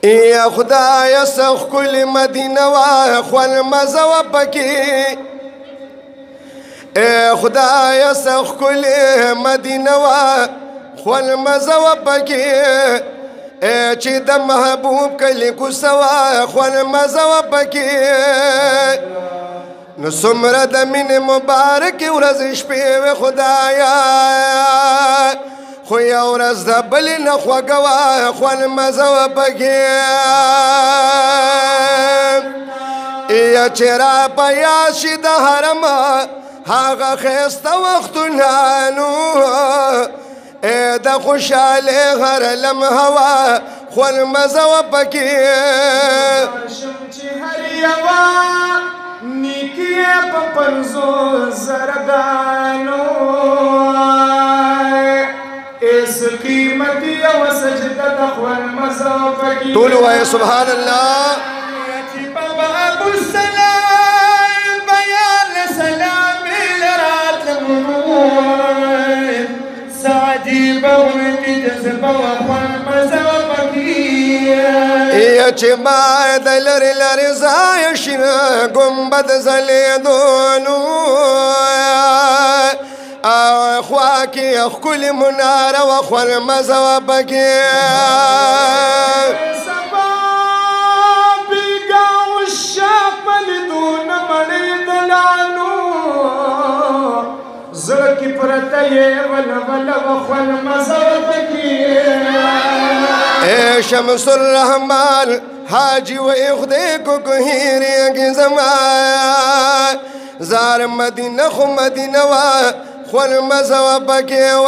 یا خدای سخ کل مدینه وا خول مزه پکې اے خدای سخ کل مدینه وا خول مزه پکې اے چې د محبوب کلی کو سوا خول مزه پکې نو څومره د مینې مبارک ورځ شپې خدایا خو یو ورځ د بلې نه خوږه وه خوند مزه پکې یا چې را په یاد شي د حرم هغه ښایسته وختونه نو د خوشحالۍ هر لمحه وه خوند مزه پکې چې هر یوه نیکي یې په پنځو زره دانو اس قیمتي او سجده د خوند مزه پکې ټول وایه سبحان الله چې بابا ابو السلام بیان سلام لراتلمون سعدي بوتي جذبه وخوند مزه پکې یا چې ما د لرې لرې ځای شنه ګمبد ځلېدونو او خوا کې ښکلې مناره وه خوند مزه وه پکې سبا بیګا عشاق په لیدو نه مړېدلانو زړه کې پرته یې وله وله وه خوند مزه وه پکې اے شمس الرحمن حاجی و خدای کو هیریږي زما زار مدینه خو مدینه وا خون مزه پکې